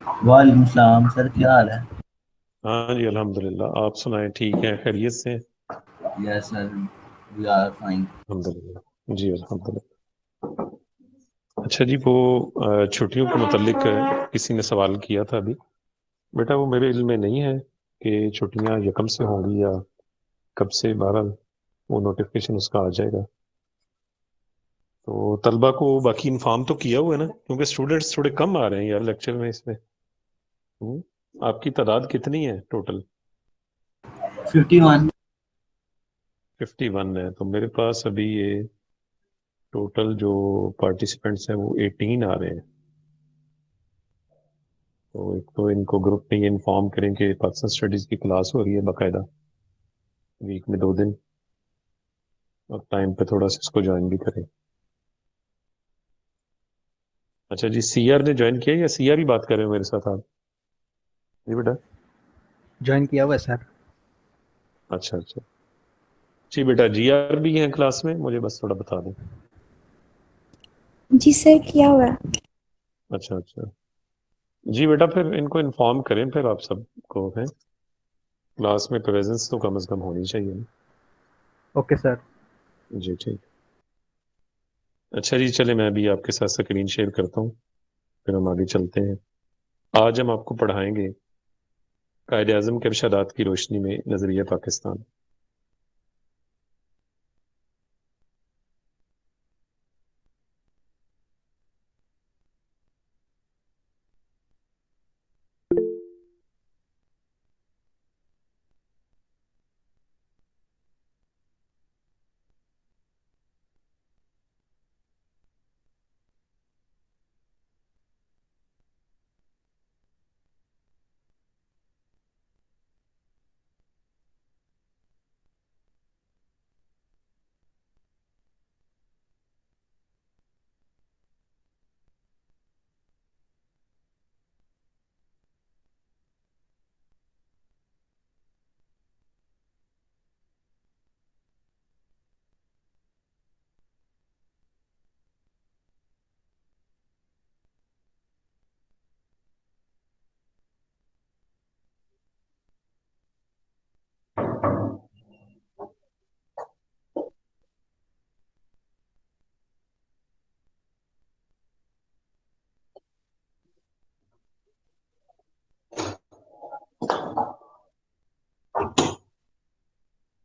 وعلیکم السلام سر، کیا حال ہے؟ ہاں جی الحمدللہ، آپ سنائیں، ٹھیک ہیں؟ خیریت سے ہیں؟ یس سر، وی آر فائن. الحمدللہ. جی الحمدللہ. اچھا جی، وہ چھٹیوں کے متعلق کسی نے سوال کیا تھا ابھی. بیٹا وہ میرے علم میں نہیں ہے کہ چھٹیاں یکم سے ہوں گی یا کب سے. بہرحال وہ نوٹیفکیشن اس کا آ جائے گا. تو طلبہ کو باقی انفارم تو کیا ہوا ہے نا، کیونکہ اسٹوڈنٹس تھوڑے کم آ رہے ہیں یار لیکچر میں اس میں. آپ کی تعداد کتنی ہے ٹوٹل؟ 51. 51 ہے. تو میرے پاس ابھی یہ ٹوٹل جو پارٹیسپینٹس ہیں وہ 18 آ رہے ہیں. تو ایک تو ان کو گروپ میں یہ انفارم کریں کہ پاکستان اسٹڈیز کی کلاس ہو رہی ہے باقاعدہ، ویک میں 2 دن، اور ٹائم پہ تھوڑا سا اس کو جوائن بھی کریں. اچھا جی، سی آر نے جوائن کیا یا سی آر ہی بات کر رہے ہو میرے ساتھ آپ؟ جی بیٹا. جوائن کیا ہوا ہے سر. اچھا اچھا جی بیٹا، جی آر بھی ہیں کلاس میں؟ مجھے بس تھوڑا بتا دیں. جی سر کیا ہوا ہے؟ اچھا اچھا جی بیٹا، پھر ان کو انفارم کریں پھر آپ سب کو ہے. کلاس میں پریزنس تو کم از کم ہونی چاہیے نا. Okay sir. جی ٹھیک. اچھا جی چلے، میں بھی آپ کے ساتھ اسکرین شیئر کرتا ہوں، پھر ہم آگے چلتے ہیں. آج ہم آپ کو پڑھائیں گے قائد اعظم کے ارشادات کی روشنی میں نظریہ پاکستان.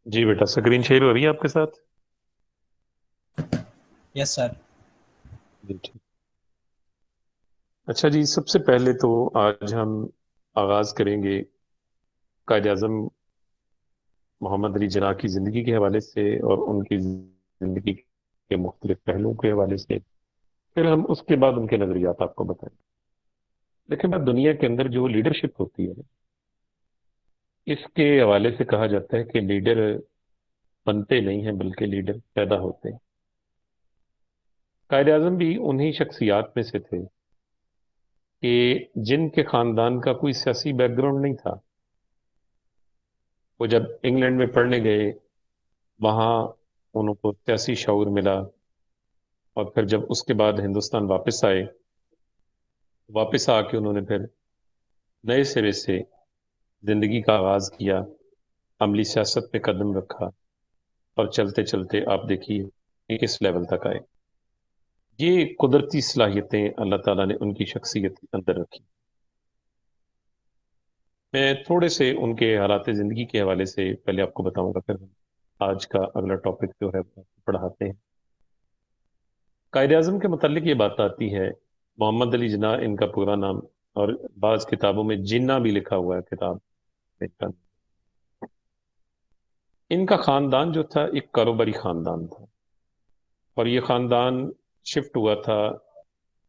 جی بیٹا، اسکرین شیئر ہو رہی ہے آپ کے ساتھ؟ یس سر. جی ٹھیک. اچھا جی، سب سے پہلے تو آج ہم آغاز کریں گے قائد اعظم محمد علی جناح کی زندگی کے حوالے سے اور ان کی زندگی کے مختلف پہلوؤں کے حوالے سے. پھر ہم اس کے بعد ان کے نظریات آپ کو بتائیں. لیکن بات دنیا کے اندر جو لیڈرشپ ہوتی ہے، اس کے حوالے سے کہا جاتا ہے کہ لیڈر بنتے نہیں ہیں بلکہ لیڈر پیدا ہوتے ہیں. قائد اعظم بھی انہی شخصیات میں سے تھے کہ جن کے خاندان کا کوئی سیاسی بیک گراؤنڈ نہیں تھا. وہ جب انگلینڈ میں پڑھنے گئے، وہاں انہوں کو سیاسی شعور ملا، اور پھر جب اس کے بعد ہندوستان واپس آئے، واپس آ کے انہوں نے پھر نئے سرے سے زندگی کا آغاز کیا، عملی سیاست پہ قدم رکھا، اور چلتے چلتے آپ دیکھیے کہ کس لیول تک آئے. یہ قدرتی صلاحیتیں اللہ تعالیٰ نے ان کی شخصیت کے اندر رکھی. میں تھوڑے سے ان کے حالات زندگی کے حوالے سے پہلے آپ کو بتاؤں گا، پھر آج کا اگلا ٹاپک جو ہے وہ پڑھاتے ہیں. قائد اعظم کے متعلق یہ بات آتی ہے، محمد علی جناح ان کا پورا نام، اور بعض کتابوں میں جناح بھی لکھا ہوا ہے کتاب میں. ان کا خاندان جو تھا ایک کاروباری خاندان تھا، اور یہ خاندان شفٹ ہوا تھا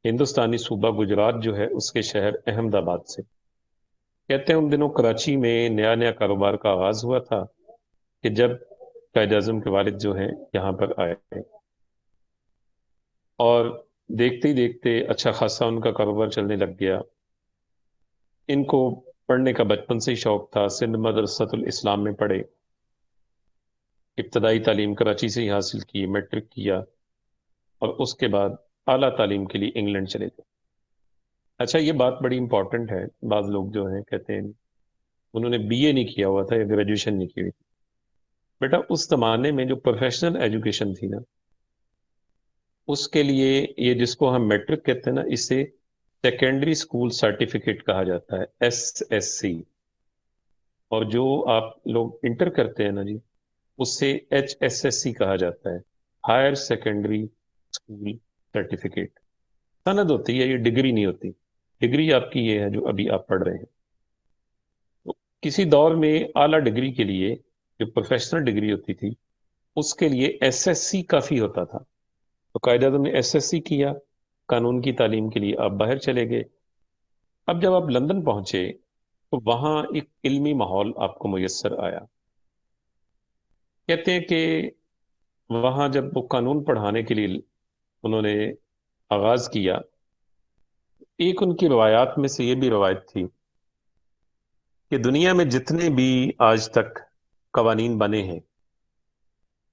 ہندوستانی صوبہ گجرات جو ہے اس کے شہر احمد آباد سے. کہتے ہیں ان دنوں کراچی میں نیا نیا کاروبار کا آغاز ہوا تھا کہ جب قائد اعظم کے والد جو ہیں یہاں پر آئے، اور دیکھتے ہی دیکھتے اچھا خاصا ان کا کاروبار چلنے لگ گیا. ان کو پڑھنے کا بچپن سے ہی شوق تھا. سندھ مدرسۃ الاسلام میں پڑھے، ابتدائی تعلیم کراچی سے ہی حاصل کی، میٹرک کیا، اور اس کے بعد اعلیٰ تعلیم کے لیے انگلینڈ چلے گئے. اچھا یہ بات بڑی امپورٹنٹ ہے، بعض لوگ جو ہیں کہتے ہیں انہوں نے بی اے نہیں کیا ہوا تھا یا گریجویشن نہیں کی ہوئی تھی. بیٹا اس زمانے میں جو پروفیشنل ایجوکیشن تھی نا، اس کے لیے یہ جس کو ہم میٹرک کہتے ہیں نا، اسے سیکنڈری اسکول سرٹیفکیٹ کہا جاتا ہے، SSC. اور جو آپ لوگ انٹر کرتے ہیں نا جی، اس سے HSSC کہا جاتا ہے، ہائر سیکنڈری اسکول سرٹیفکیٹ. سند ہوتی ہے، یہ ڈگری نہیں ہوتی. ڈگری آپ کی یہ ہے جو ابھی آپ پڑھ رہے ہیں. تو کسی دور میں اعلیٰ ڈگری کے لیے جو پروفیشنل ڈگری ہوتی تھی، اس کے لیے SSC کافی ہوتا تھا. تو قائد اعظم نے SSC کیا، قانون کی تعلیم کے لیے آپ باہر چلے گئے. اب جب آپ لندن پہنچے تو وہاں ایک علمی ماحول آپ کو میسر آیا. کہتے ہیں کہ وہاں جب وہ قانون پڑھانے کے لیے انہوں نے آغاز کیا، ایک ان کی روایات میں سے یہ بھی روایت تھی کہ دنیا میں جتنے بھی آج تک قوانین بنے ہیں،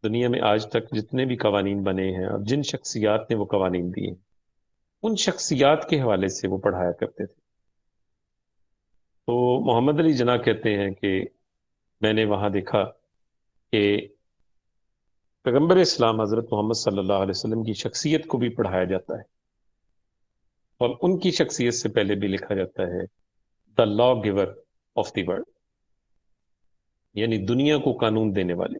دنیا میں آج تک جتنے بھی قوانین بنے ہیں اور جن شخصیات نے وہ قوانین دیے ہیں، ان شخصیات کے حوالے سے وہ پڑھایا کرتے تھے. تو محمد علی جناح کہتے ہیں کہ میں نے وہاں دیکھا کہ پیغمبر اسلام حضرت محمد صلی اللہ علیہ وسلم کی شخصیت کو بھی پڑھایا جاتا ہے، اور ان کی شخصیت سے پہلے بھی لکھا جاتا ہے دا لا گیور آف دی ورلڈ، یعنی دنیا کو قانون دینے والے.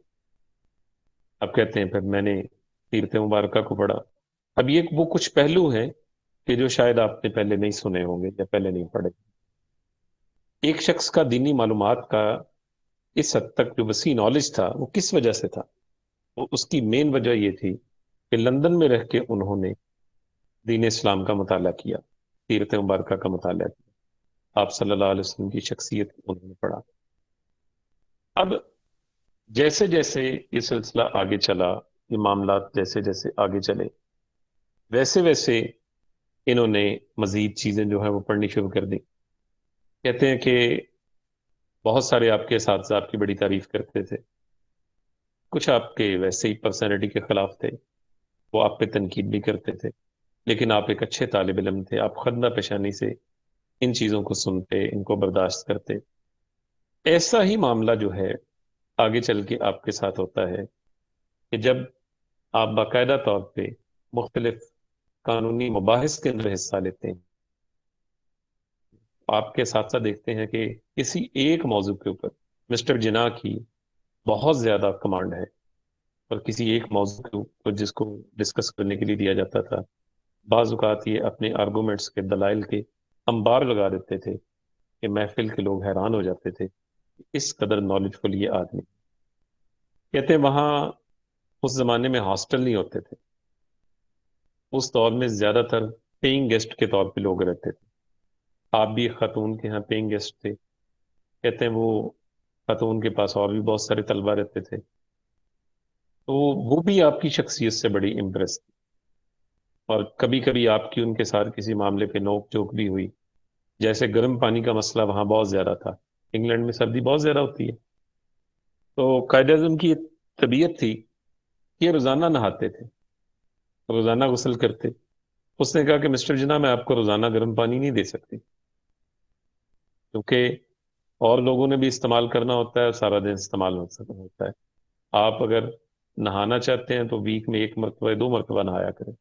اب کہتے ہیں پھر میں نے سیرت مبارکہ کو پڑھا. اب یہ وہ کچھ پہلو ہیں کہ جو شاید آپ نے پہلے نہیں سنے ہوں گے یا پہلے نہیں پڑھے. ایک شخص کا دینی معلومات کا اس حد تک جو وسیع نالج تھا وہ کس وجہ سے تھا؟ وہ اس کی مین وجہ یہ تھی کہ لندن میں رہ کے انہوں نے دین اسلام کا مطالعہ کیا، سیرت مبارکہ کا مطالعہ کیا، آپ صلی اللہ علیہ وسلم کی شخصیت کو انہوں نے پڑھا. اب جیسے جیسے یہ سلسلہ آگے چلا، یہ معاملات جیسے جیسے آگے چلے، ویسے ویسے انہوں نے مزید چیزیں جو ہے وہ پڑھنی شروع کر دی. کہتے ہیں کہ بہت سارے آپ کے اساتذہ آپ کی بڑی تعریف کرتے تھے، کچھ آپ کے ویسے ہی پرسنالٹی کے خلاف تھے، وہ آپ پہ تنقید بھی کرتے تھے، لیکن آپ ایک اچھے طالب علم تھے، آپ خندہ پیشانی سے ان چیزوں کو سنتے، ان کو برداشت کرتے. ایسا ہی معاملہ جو ہے آگے چل کے آپ کے ساتھ ہوتا ہے کہ جب آپ باقاعدہ طور پہ مختلف قانونی مباحث کے اندر حصہ لیتے ہیں، آپ کے ساتھ ساتھ دیکھتے ہیں کہ کسی ایک موضوع کے اوپر مسٹر جناح کی بہت زیادہ کمانڈ ہے، اور کسی ایک موضوع کے اوپر جس کو ڈسکس کرنے کے لیے دیا جاتا تھا، بعض اوقات یہ اپنے آرگومنٹس کے دلائل کے انبار لگا دیتے تھے کہ محفل کے لوگ حیران ہو جاتے تھے کہ اس قدر نالجفل یہ آدمی. کہتے ہیں وہاں اس زمانے میں ہاسٹل نہیں ہوتے تھے، اس دور میں زیادہ تر پیئنگ گیسٹ کے طور پہ لوگ رہتے تھے. آپ بھی ایک خاتون کے ہاں پیئنگ گیسٹ تھے. کہتے ہیں وہ خاتون کے پاس اور بھی بہت سارے طلبہ رہتے تھے، تو وہ بھی آپ کی شخصیت سے بڑی امپریس تھی. اور کبھی کبھی آپ کی ان کے ساتھ کسی معاملے پہ نوک جھوک بھی ہوئی. جیسے گرم پانی کا مسئلہ وہاں بہت زیادہ تھا، انگلینڈ میں سردی بہت زیادہ ہوتی ہے. تو قائد اعظم کی طبیعت تھی کہ یہ روزانہ نہاتے تھے، روزانہ غسل کرتے. اس نے کہا کہ مسٹر جناح میں آپ کو روزانہ گرم پانی نہیں دے سکتی، کیونکہ اور لوگوں نے بھی استعمال کرنا ہوتا ہے، سارا دن استعمال ہوتا ہے. آپ اگر نہانا چاہتے ہیں تو ویک میں 1 مرتبہ یا 2 مرتبہ نہایا کریں،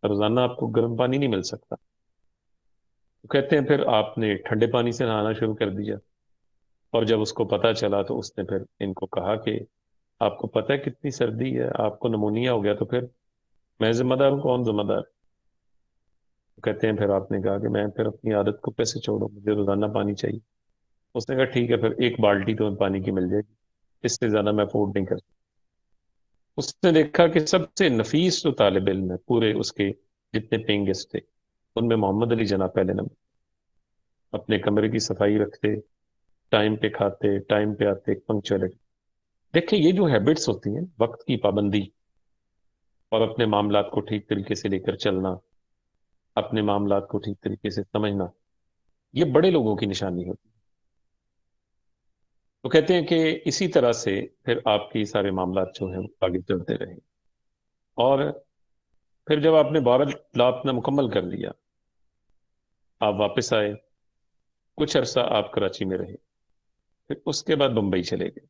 روزانہ آپ کو گرم پانی نہیں مل سکتا. تو کہتے ہیں پھر آپ نے ٹھنڈے پانی سے نہانا شروع کر دیا. اور جب اس کو پتا چلا تو اس نے پھر ان کو کہا کہ آپ کو پتہ ہے کتنی سردی ہے، آپ کو نمونیا ہو گیا تو پھر میں ذمہ دار ہوں، کون ذمہ دار؟ کہتے ہیں پھر آپ نے کہا کہ میں پھر اپنی عادت کو کیسے چھوڑوں، مجھے روزانہ پانی چاہیے. اس نے کہا ٹھیک ہے، پھر 1 بالٹی تو پانی کی مل جائے گی، اس سے زیادہ میں افورڈ نہیں کر سکتا. اس نے دیکھا کہ سب سے نفیس جو طالب علم ہے پورے اس کے جتنے پینگ گیسٹ تھے، ان میں محمد علی جناح پہلے نمبر. اپنے کمرے کی صفائی رکھتے، ٹائم پہ کھاتے، ٹائم پہ آتے، پنکچولیٹی. دیکھیں یہ جو ہیبٹس ہوتی ہیں، وقت کی پابندی اور اپنے معاملات کو ٹھیک طریقے سے لے کر چلنا، اپنے معاملات کو ٹھیک طریقے سے سمجھنا، یہ بڑے لوگوں کی نشانی ہوتی ہے. تو کہتے ہیں کہ اسی طرح سے پھر آپ کی سارے معاملات جو ہیں وہ آگے چلتے رہے. اور پھر جب آپ نے 12 لا اپنا مکمل کر لیا آپ واپس آئے، کچھ عرصہ آپ کراچی میں رہے، پھر اس کے بعد بمبئی چلے گئے،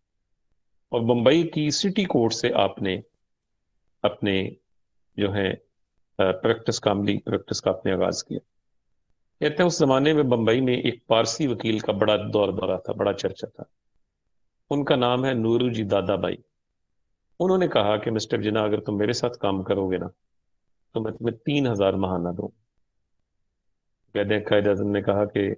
اور بمبئی کی سٹی کورٹ سے آپ نے اپنے جو ہے عملی پریکٹس کا آپ نے آغاز کیا۔ کہتے ہیں اس زمانے میں بمبئی میں ایک پارسی وکیل کا بڑا دورہ تھا، بڑا چرچا تھا، ان کا نام ہے نورو جی دادا بائی۔ انہوں نے کہا کہ مسٹر جناح، اگر تم میرے ساتھ کام کرو گے نا تو میں تمہیں 3,000 ماہانہ دوں۔ کہتے ہیں قائد اعظم نے کہا کہ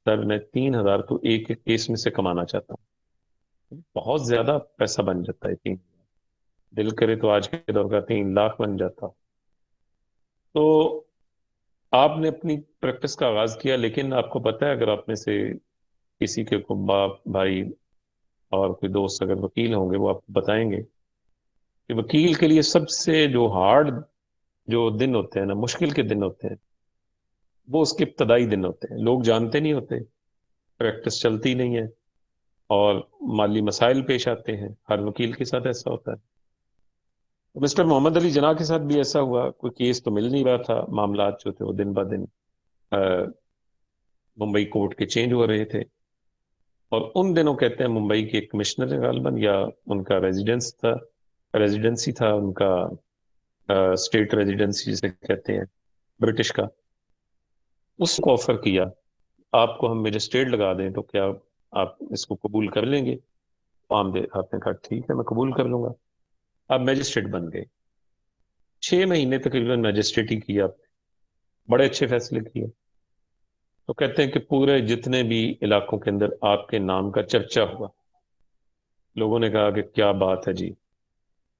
سر میں 3,000 تو ایک ایک کیس میں سے کمانا چاہتا ہوں، بہت زیادہ پیسہ بن جاتا ہے 3، دل کرے تو آج کے دور کا 3 لاکھ بن جاتا۔ تو آپ نے اپنی پریکٹس کا آغاز کیا، لیکن آپ کو پتہ ہے اگر آپ میں سے کسی کے کو باپ بھائی اور کوئی دوست اگر وکیل ہوں گے، وہ آپ کو بتائیں گے کہ وکیل کے لیے سب سے جو ہارڈ جو دن ہوتے ہیں نا، مشکل کے دن ہوتے ہیں، وہ اس کے ابتدائی دن ہوتے ہیں۔ لوگ جانتے نہیں ہوتے، پریکٹس چلتی نہیں ہے، اور مالی مسائل پیش آتے ہیں، ہر وکیل کے ساتھ ایسا ہوتا ہے۔ مسٹر محمد علی جناح کے ساتھ بھی ایسا ہوا، کوئی کیس تو مل نہیں رہا تھا، معاملات جو تھے وہ دن بہ دن ممبئی کورٹ کے چینج ہو رہے تھے، اور ان دنوں کہتے ہیں ممبئی کے ایک کمشنر ہے غالباً، یا ان کا ریزیڈنسی تھا ان کا، اسٹیٹ ریزیڈنسی جسے کہتے ہیں برٹش کا، اس کو آفر کیا آپ کو ہم میجسٹریٹ لگا دیں تو کیا آپ اس کو قبول کر لیں گے؟ آپ نے کہا ٹھیک ہے میں قبول کر لوں گا۔ آپ میجسٹریٹ بن گئے، 6 مہینے تقریباً میجسٹریٹ ہی کیا آپ نے، بڑے اچھے فیصلے کیے۔ تو کہتے ہیں کہ پورے جتنے بھی علاقوں کے اندر آپ کے نام کا چرچا ہوا، لوگوں نے کہا کہ کیا بات ہے جی،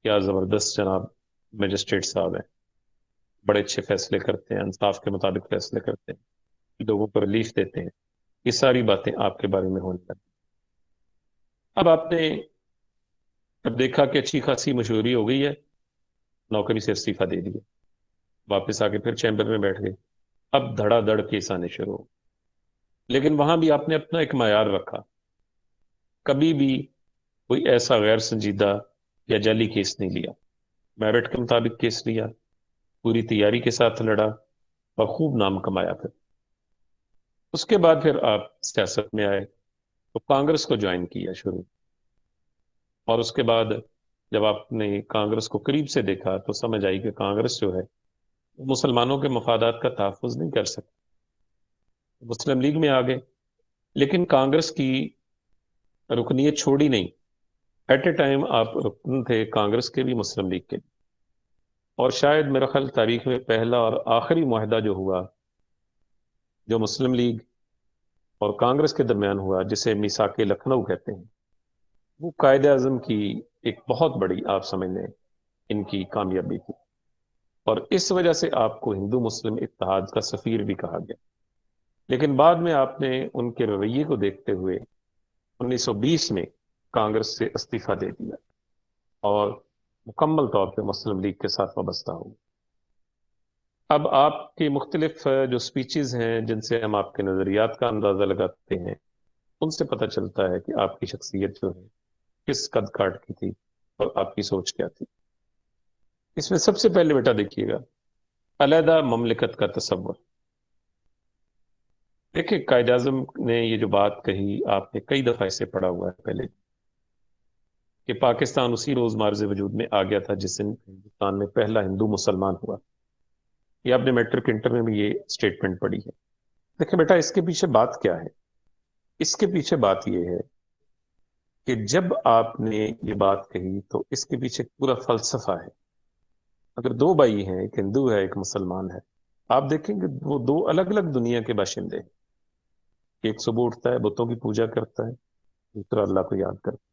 کیا زبردست جناب میجسٹریٹ صاحب ہیں، بڑے اچھے فیصلے کرتے ہیں، انصاف کے مطابق فیصلے کرتے ہیں، لوگوں کو ریلیف دیتے ہیں۔ یہ ساری باتیں آپ کے بارے میں ہونے لگی۔ اب آپ نے اب دیکھا کہ اچھی خاصی مشہوری ہو گئی ہے، نوکری سے استعفیٰ دے دیا، واپس آ کے پھر چیمبر میں بیٹھ گئے۔ اب دھڑا دھڑ کیس آنے شروع ہو، لیکن وہاں بھی آپ نے اپنا ایک معیار رکھا، کبھی بھی کوئی ایسا غیر سنجیدہ یا جعلی کیس نہیں لیا، میرٹ کے مطابق کیس لیا، پوری تیاری کے ساتھ لڑا، اور خوب نام کمایا۔ پھر اس کے بعد پھر آپ سیاست میں آئے تو کانگریس کو جوائن کیا شروع، اور اس کے بعد جب آپ نے کانگریس کو قریب سے دیکھا تو سمجھ آئی کہ کانگریس جو ہے مسلمانوں کے مفادات کا تحفظ نہیں کر سکتی، مسلم لیگ میں آ گئے، لیکن کانگریس کی رکنیت چھوڑی نہیں، ایٹ اے ٹائم آپ رکن تھے کانگریس کے بھی، مسلم لیگ کے بھی، اور شاید میرا خیال تاریخ میں پہلا اور آخری معاہدہ جو ہوا جو مسلم لیگ اور کانگریس کے درمیان ہوا، جسے میثاق لکھنؤ کہتے ہیں، وہ قائد اعظم کی ایک بہت بڑی، آپ سمجھ لیں، ان کی کامیابی تھی، اور اس وجہ سے آپ کو ہندو مسلم اتحاد کا سفیر بھی کہا گیا۔ لیکن بعد میں آپ نے ان کے رویے کو دیکھتے ہوئے 1920 میں کانگریس سے استعفیٰ دے دیا اور مکمل طور پہ مسلم لیگ کے ساتھ وابستہ ہو۔ اب آپ کی مختلف جو سپیچز ہیں جن سے ہم آپ کے نظریات کا اندازہ لگاتے ہیں، ان سے پتہ چلتا ہے کہ آپ کی شخصیت جو ہے کس قد کاٹ کی تھی اور آپ کی سوچ کیا تھی۔ اس میں سب سے پہلے بیٹا دیکھیے گا، علیحدہ مملکت کا تصور۔ دیکھیں قائد اعظم نے یہ جو بات کہی، آپ نے کئی دفعہ اسے پڑھا ہوا ہے پہلے، کہ پاکستان اسی روز مارز وجود میں آ گیا تھا جس دن ہندوستان میں پہلا ہندو مسلمان ہوا۔ یہ آپ نے میٹرک انٹر میں بھی یہ سٹیٹمنٹ پڑھی ہے۔ دیکھیں بیٹا، اس کے پیچھے بات کیا ہے؟ اس کے پیچھے بات یہ ہے کہ جب آپ نے یہ بات کہی تو اس کے پیچھے پورا فلسفہ ہے۔ اگر دو بھائی ہیں، ایک ہندو ہے ایک مسلمان ہے، آپ دیکھیں گے وہ دو الگ الگ دنیا کے باشندے ہیں۔ ایک صبح اٹھتا ہے بتوں کی پوجا کرتا ہے، دوسرا اللہ کو یاد کرتا ہے،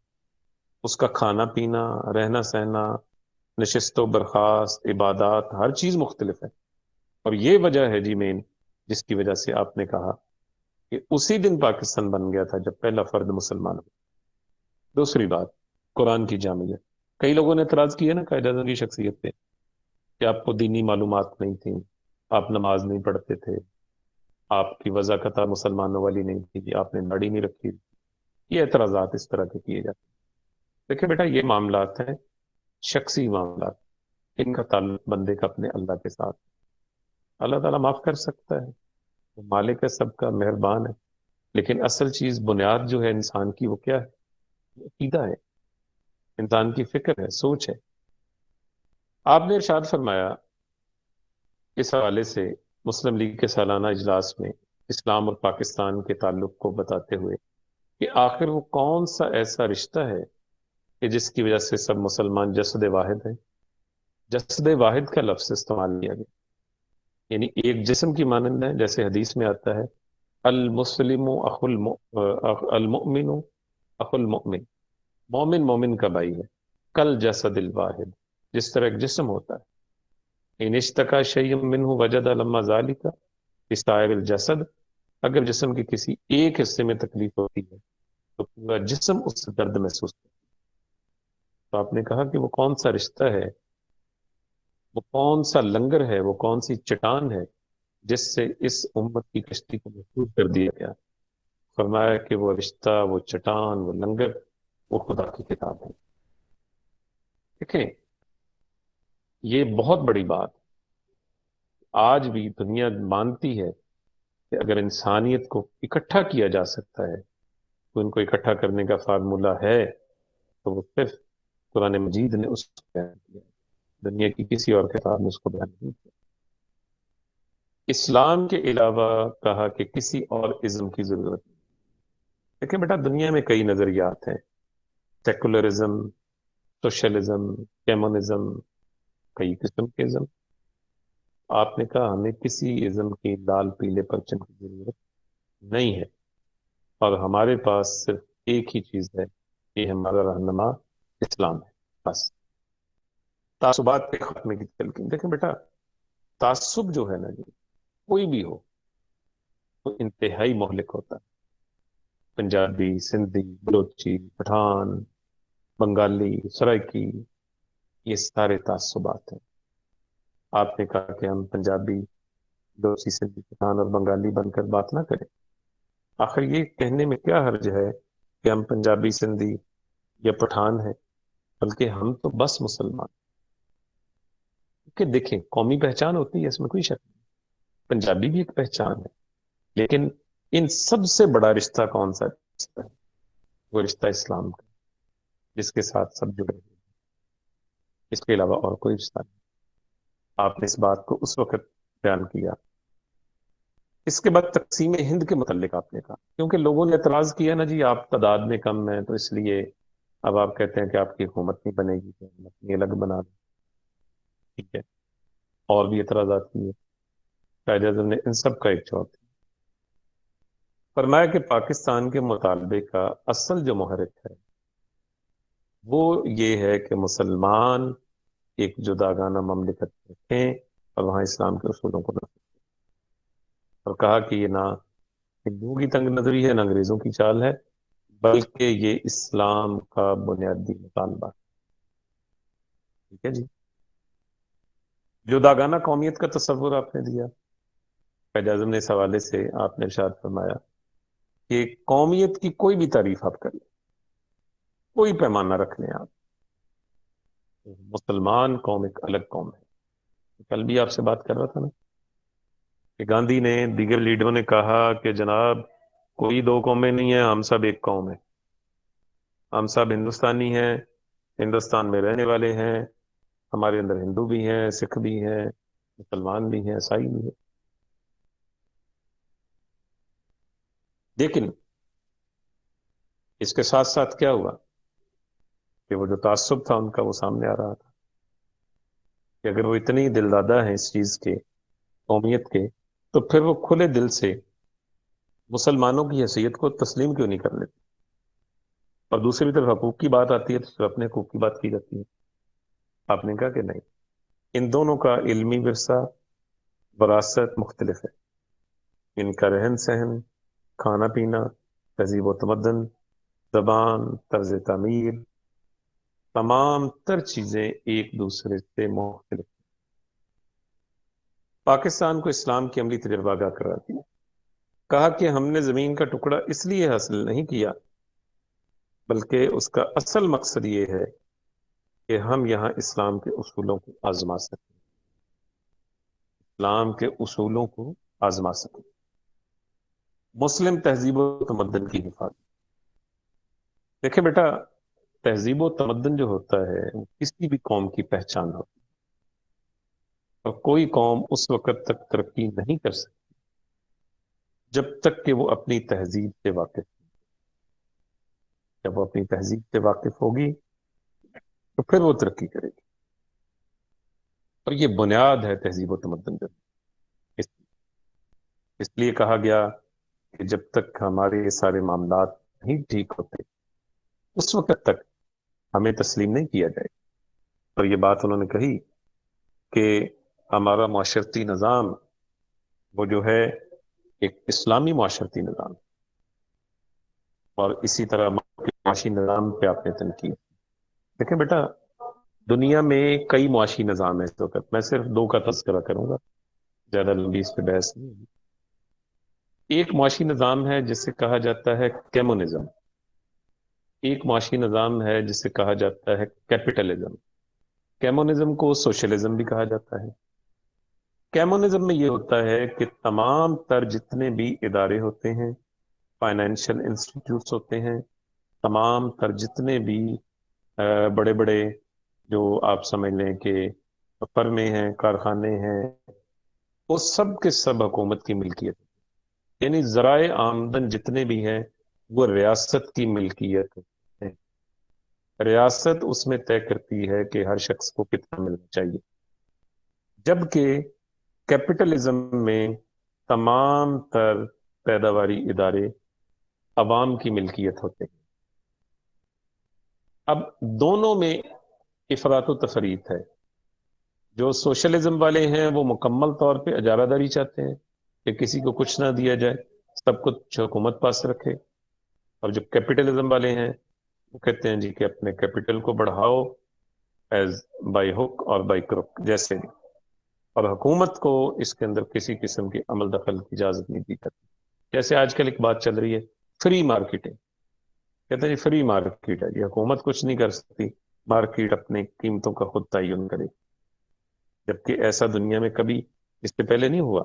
اس کا کھانا پینا، رہنا سہنا، نشست و برخاست، عبادات، ہر چیز مختلف ہے۔ اور یہ وجہ ہے جی مین، جس کی وجہ سے آپ نے کہا کہ اسی دن پاکستان بن گیا تھا جب پہلا فرد مسلمان ہوا۔ دوسری بات، قرآن کی جامعیت۔ کئی لوگوں نے اعتراض کیا نا قائد اعظم کی شخصیت پہ کہ آپ کو دینی معلومات نہیں تھیں، آپ نماز نہیں پڑھتے تھے، آپ کی وضاقتہ مسلمانوں والی نہیں تھی، آپ نے داڑھی نہیں رکھی تھی۔ یہ اعتراضات اس طرح کے کیے جاتے ہیں۔ دیکھیں بیٹا، یہ معاملات ہیں شخصی معاملات، ان کا تعلق بندے کا اپنے اللہ کے ساتھ، اللہ تعالیٰ معاف کر سکتا ہے، وہ مالک ہے سب کا، مہربان ہے، لیکن اصل چیز بنیاد جو ہے انسان کی وہ کیا ہے؟ وہ عقیدہ ہے، انسان کی فکر ہے، سوچ ہے۔ آپ نے ارشاد فرمایا اس حوالے سے مسلم لیگ کے سالانہ اجلاس میں اسلام اور پاکستان کے تعلق کو بتاتے ہوئے کہ آخر وہ کون سا ایسا رشتہ ہے کہ جس کی وجہ سے سب مسلمان جسد واحد ہیں۔ جسد واحد کا لفظ استعمال کیا گیا، یعنی ایک جسم کی مانند ہے، جیسے حدیث میں آتا ہے المسلم المؤمن اخو المؤمن، مومن مومن کا بھائی ہے، کل جسد الواحد، جس طرح ایک جسم ہوتا ہے، ان اشتکا شیء منہ وجد لما ذالک فی سائر الجسد، اگر جسم کے کسی ایک حصے میں تکلیف ہوتی ہے تو پورا جسم اس سے درد محسوس کرتا ہے۔ تو آپ نے کہا کہ وہ کون سا رشتہ ہے، وہ کون سا لنگر ہے، وہ کون سی چٹان ہے جس سے اس امت کی کشتی کو محفوظ کر دیا گیا؟ فرمایا کہ وہ رشتہ، وہ چٹان، وہ لنگر، وہ خدا کی کتاب ہے۔ دیکھیں، یہ بہت بڑی بات آج بھی دنیا مانتی ہے کہ اگر انسانیت کو اکٹھا کیا جا سکتا ہے تو ان کو اکٹھا کرنے کا فارمولہ ہے تو وہ صرف قرآن مجید نے اس کو بیان کیا، دنیا کی کسی اور کتاب نے اس کو بیان نہیں کیا۔ اسلام کے علاوہ کہا کہ کسی اور ازم کی ضرورت نہیں۔ دیکھیں بیٹا، دنیا میں کئی نظریات ہیں، سیکولرزم، سوشلزم، کمیونزم، کئی قسم کے ازم۔ آپ نے کہا ہمیں کسی ازم کی لال پیلے پرچم کی ضرورت نہیں ہے، اور ہمارے پاس صرف ایک ہی چیز ہے، یہ ہمارا رہنما اسلام ہے، بس۔ تعصبات کے خاتمے کی تلقین۔ دیکھیں بیٹا، تعصب جو ہے نا جی، کوئی بھی ہو، وہ انتہائی مہلک ہوتا ہے۔ پنجابی، سندھی، بلوچی، پٹھان، بنگالی، سرائکی، یہ سارے تعصبات ہیں۔ آپ نے کہا کہ ہم پنجابی، بلوچی، سندھی، پٹھان اور بنگالی بن کر بات نہ کریں۔ آخر یہ کہنے میں کیا حرج ہے کہ ہم پنجابی، سندھی یا پٹھان ہیں، بلکہ ہم تو بس مسلمان۔ کہ دیکھیں، قومی پہچان ہوتی ہے، اس میں کوئی شک نہیں، پنجابی بھی ایک پہچان ہے، لیکن ان سب سے بڑا رشتہ کون سا رشتہ ہے؟ وہ رشتہ اسلام کا، جس کے ساتھ سب جڑے ہوئے ہیں، اس کے علاوہ اور کوئی رشتہ نہیں۔ آپ نے اس بات کو اس وقت بیان کیا۔ اس کے بعد تقسیم ہند کے متعلق آپ نے کہا، کیونکہ لوگوں نے اعتراض کیا نا جی آپ تعداد میں کم ہیں، تو اس لیے اب آپ کہتے ہیں کہ آپ کی حکومت نہیں بنے گی، تو ہم اپنی الگ بنا دیں۔ ٹھیک ہے، اور بھی اعتراضات کیے، قائد اعظم نے ان سب کا ایک جواب دیا۔ فرمایا کہ پاکستان کے مطالبے کا اصل جو محرک ہے وہ یہ ہے کہ مسلمان ایک جداگانہ مملکت رکھیں اور وہاں اسلام کے اصولوں کو نہ، اور کہا کہ یہ نہ ہندوؤں کی تنگ نظری ہے، نہ انگریزوں کی چال ہے، بلکہ یہ اسلام کا بنیادی مطالبہ ہے۔ ٹھیک ہے جی، جداگانہ قومیت کا تصور آپ نے دیا۔ قائد اعظم نے اس حوالے سے آپ نے ارشاد فرمایا کہ قومیت کی کوئی بھی تعریف آپ کر لیں، کوئی پیمانہ رکھ لیں آپ، مسلمان قوم ایک الگ قوم ہے۔ کل بھی آپ سے بات کر رہا تھا نا کہ گاندھی نے، دیگر لیڈروں نے کہا کہ جناب کوئی دو قومیں نہیں ہیں، ہم سب ایک قوم ہیں، ہم سب ہندوستانی ہیں، ہندوستان میں رہنے والے ہیں، ہمارے اندر ہندو بھی ہیں، سکھ بھی ہیں، مسلمان بھی ہیں، عیسائی بھی ہیں۔ لیکن اس کے ساتھ ساتھ کیا ہوا کہ وہ جو تعصب تھا ان کا وہ سامنے آ رہا تھا کہ اگر وہ اتنی دل دادہ ہیں اس چیز کے، قومیت کے، تو پھر وہ کھلے دل سے مسلمانوں کی حیثیت کو تسلیم کیوں نہیں کر لیتے؟ اور دوسری طرف حقوق کی بات آتی ہے تو صرف اپنے حقوق کی بات کی جاتی ہے۔ آپ نے کہا کہ نہیں، ان دونوں کا علمی ورثہ، وراثت مختلف ہے، ان کا رہن سہن، کھانا پینا، تہذیب و تمدن، زبان، طرز تعمیر، تمام تر چیزیں ایک دوسرے سے مختلف۔ پاکستان کو اسلام کی عملی تجربہ گاہ قرار دیا، کہا کہ ہم نے زمین کا ٹکڑا اس لیے حاصل نہیں کیا بلکہ اس کا اصل مقصد یہ ہے کہ ہم یہاں اسلام کے اصولوں کو آزما سکیں، اسلام کے اصولوں کو آزما سکیں۔ مسلم تہذیب و تمدن کی حفاظت. دیکھیں بیٹا، تہذیب و تمدن جو ہوتا ہے وہ کسی بھی قوم کی پہچان ہوتی ہے، اور کوئی قوم اس وقت تک ترقی نہیں کر سکتی جب تک کہ وہ اپنی تہذیب سے واقف. جب وہ اپنی تہذیب سے واقف ہوگی تو پھر وہ ترقی کرے گی، اور یہ بنیاد ہے تہذیب و تمدن کا. اس اس لیے کہا گیا کہ جب تک ہمارے یہ سارے معاملات نہیں ٹھیک ہوتے اس وقت تک ہمیں تسلیم نہیں کیا جائے. اور یہ بات انہوں نے کہی کہ ہمارا معاشرتی نظام وہ جو ہے ایک اسلامی معاشرتی نظام، اور اسی طرح معاشی نظام پہ آپ نے تنقید. دیکھیں بیٹا، دنیا میں کئی معاشی نظام ہیں اس وقت، میں صرف دو کا تذکرہ کروں گا، زیادہ لمبی اس پہ بحث نہیں ہوگی. ایک معاشی نظام ہے جسے کہا جاتا ہے کیمونزم، ایک معاشی نظام ہے جسے کہا جاتا ہے کیپٹلزم. کیمونزم کو سوشلزم بھی کہا جاتا ہے. کیمونزم میں یہ ہوتا ہے کہ تمام تر جتنے بھی ادارے ہوتے ہیں، فائنینشیل انسٹیٹیوٹس ہوتے ہیں، تمام تر جتنے بھی بڑے بڑے جو آپ سمجھ لیں کہ فرمیں ہیں، کارخانے ہیں، وہ سب کے سب حکومت کی ملکیت، یعنی ذرائع آمدن جتنے بھی ہیں وہ ریاست کی ملکیت ہے. ریاست اس میں طے کرتی ہے کہ ہر شخص کو کتنا ملنا چاہیے، جبکہ کیپٹلزم میں تمام تر پیداواری ادارے عوام کی ملکیت ہوتے ہیں. اب دونوں میں افراط و تفریط ہے. جو سوشلزم والے ہیں وہ مکمل طور پہ اجارہ داری چاہتے ہیں کہ کسی کو کچھ نہ دیا جائے، سب کچھ حکومت پاس رکھے. اور جو کیپٹلزم والے ہیں وہ کہتے ہیں جی کہ اپنے کیپٹل کو بڑھاؤ ایز بائی ہک اور بائی کروک جیسے بھی، اور حکومت کو اس کے اندر کسی قسم کی عمل دخل کی اجازت نہیں دی جاتی. جیسے آج کل ایک بات چل رہی ہے، فری مارکیٹنگ. کہتے ہیں جی فری مارکیٹ ہے، یہ حکومت کچھ نہیں کر سکتی، مارکیٹ اپنے قیمتوں کا خود تعین کرے. جبکہ ایسا دنیا میں کبھی اس سے پہلے نہیں ہوا.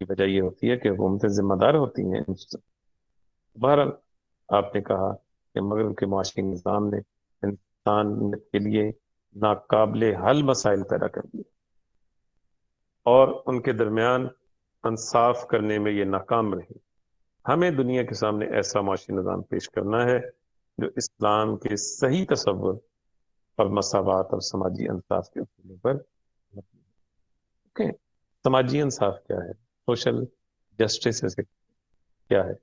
کی وجہ یہ ہوتی ہے کہ حکومتیں ذمہ دار ہوتی ہیں. بہرحال آپ نے کہا کہ مغرب کے معاشی نظام نے انسان کے لیے ناقابل حل مسائل پیدا کر دیے، اور ان کے درمیان انصاف کرنے میں یہ ناکام رہی. ہمیں دنیا کے سامنے ایسا معاشی نظام پیش کرنا ہے جو اسلام کے صحیح تصور اور مساوات اور سماجی انصاف کے اصولوں پر مبنی ہے. اوکے، سماجی انصاف کیا ہے؟ سوشل جسٹس کیا ہے؟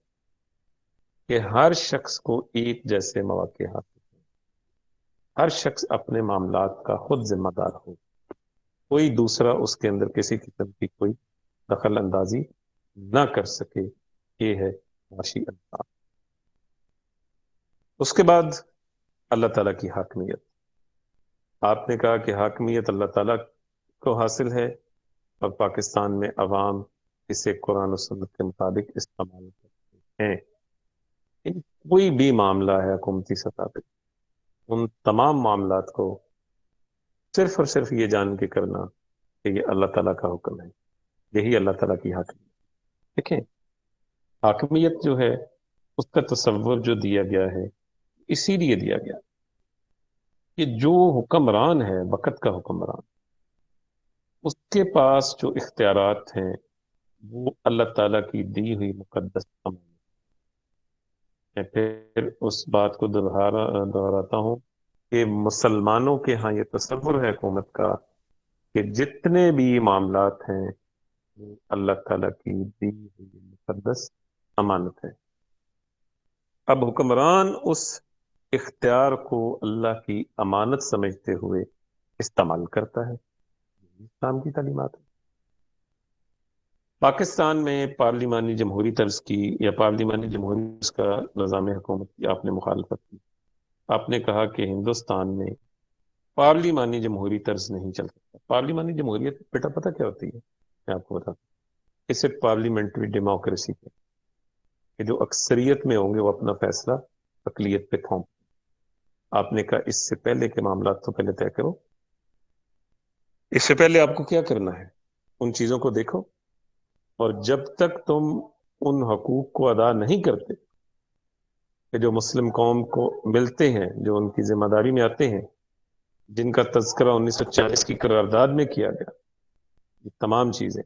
کہ ہر شخص کو ایک جیسے مواقع حاصل ہوں، ہر شخص اپنے معاملات کا خود ذمہ دار ہو، کوئی دوسرا اس کے اندر کسی قسم کی کوئی دخل اندازی نہ کر سکے. یہ ہے معاشی انصاف. اس کے بعد اللہ تعالیٰ کی حاکمیت. آپ نے کہا کہ حاکمیت اللہ تعالیٰ کو حاصل ہے، اور پاکستان میں عوام اسے قرآن و سنت کے مطابق استعمال کرتے ہیں. کوئی بھی معاملہ ہے حکومتی سطح پہ، ان تمام معاملات کو صرف اور صرف یہ جان کے کرنا کہ یہ اللہ تعالیٰ کا حکم ہے. یہی اللہ تعالیٰ کی حاکمیت. دیکھیں، حاکمیت جو ہے اس کا تصور جو دیا گیا ہے اسی لیے دیا گیا کہ جو حکمران ہے، وقت کا حکمران، اس کے پاس جو اختیارات ہیں وہ اللہ تعالیٰ کی دی ہوئی مقدس امانت. میں پھر اس بات کو دہراتا ہوں کہ مسلمانوں کے ہاں یہ تصور ہے حکومت کا کہ جتنے بھی معاملات ہیں وہ اللہ تعالیٰ کی دی ہوئی مقدس امانت ہے. اب حکمران اس اختیار کو اللہ کی امانت سمجھتے ہوئے استعمال کرتا ہے. اسلام کی تعلیمات ہے. پاکستان میں پارلیمانی جمہوری طرز کی یا پارلیمانی جمہوری طرز کا نظام حکومت کی آپ نے مخالفت کی. آپ نے کہا کہ ہندوستان میں پارلیمانی جمہوری طرز نہیں چل سکتا. پارلیمانی جمہوریت بیٹا پتہ کیا ہوتی ہے؟ میں آپ کو بتاتا ہوں. اسے پارلیمنٹری ڈیموکریسی ہے کہ جو اکثریت میں ہوں گے وہ اپنا فیصلہ اقلیت پہ تھوپ. آپ نے کہا اس سے پہلے کے معاملات تو پہلے طے کرو. اس سے پہلے آپ کو کیا کرنا ہے؟ ان چیزوں کو دیکھو، اور جب تک تم ان حقوق کو ادا نہیں کرتے کہ جو مسلم قوم کو ملتے ہیں، جو ان کی ذمہ داری میں آتے ہیں، جن کا تذکرہ 1940 کی قرارداد میں کیا گیا، یہ تمام چیزیں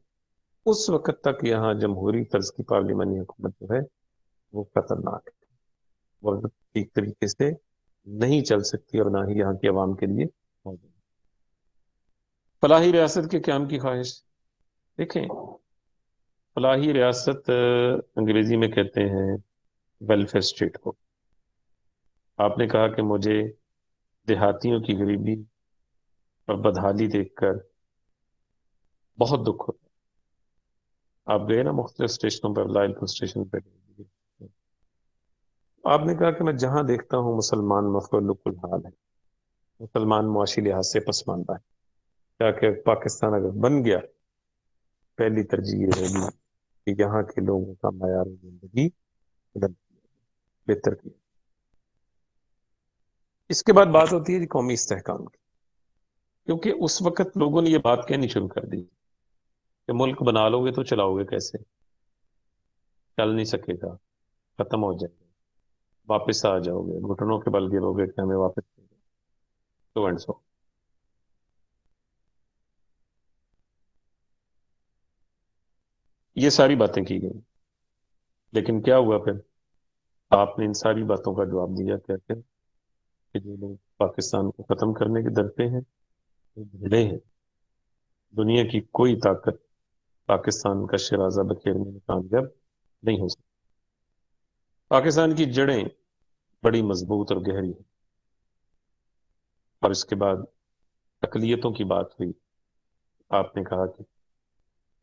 اس وقت تک یہاں جمہوری طرز کی پارلیمانی حکومت جو ہے وہ خطرناک ہے، وہ ٹھیک طریقے سے نہیں چل سکتی اور نہ ہی یہاں کی عوام کے لیے موجود ہے۔ فلاحی ریاست کے قیام کی خواہش، دیکھیں فلاحی ریاست انگریزی میں کہتے ہیں ویلفیئر اسٹیٹ کو۔ آپ نے کہا کہ مجھے دیہاتیوں کی غریبی اور بدحالی دیکھ کر بہت دکھ ہوتا ہے۔ آپ گئے نا مختلف اسٹیشنوں پر، لائل پور اسٹیشن پہ، آپ نے کہا کہ میں جہاں دیکھتا ہوں مسلمان مفلوق الحال ہے، مسلمان معاشی لحاظ سے پسماندہ ہے، کیا کہ پاکستان اگر بن گیا پہلی ترجیح یہ ہوگی کہ یہاں کے لوگوں کا معیار زندگی بہتر کیا۔ اس کے بعد بات ہوتی ہے جی قومی استحکام کی، کیونکہ اس وقت لوگوں نے یہ بات کہنی شروع کر دی کہ ملک بنا لو گے تو چلاؤ گے کیسے، چل نہیں سکے گا، ختم ہو جائے گا، واپس آ جاؤ گے، گھٹنوں کے بل گرو گے کہ ہمیں واپس تو اینڈ سو۔ یہ ساری باتیں کی گئی، لیکن کیا ہوا پھر؟ آپ نے ان ساری باتوں کا جواب دیا کہتے ہیں کہ جو لوگ پاکستان کو ختم کرنے کے ڈرتے ہیں وہ بھیڑے ہیں، دنیا کی کوئی طاقت پاکستان کا شرازہ بکھیرنے میں کامیاب نہیں ہو سکتی۔ پاکستان کی جڑیں بڑی مضبوط اور گہری ہیں۔ اور اس کے بعد اقلیتوں کی بات ہوئی، آپ نے کہا کہ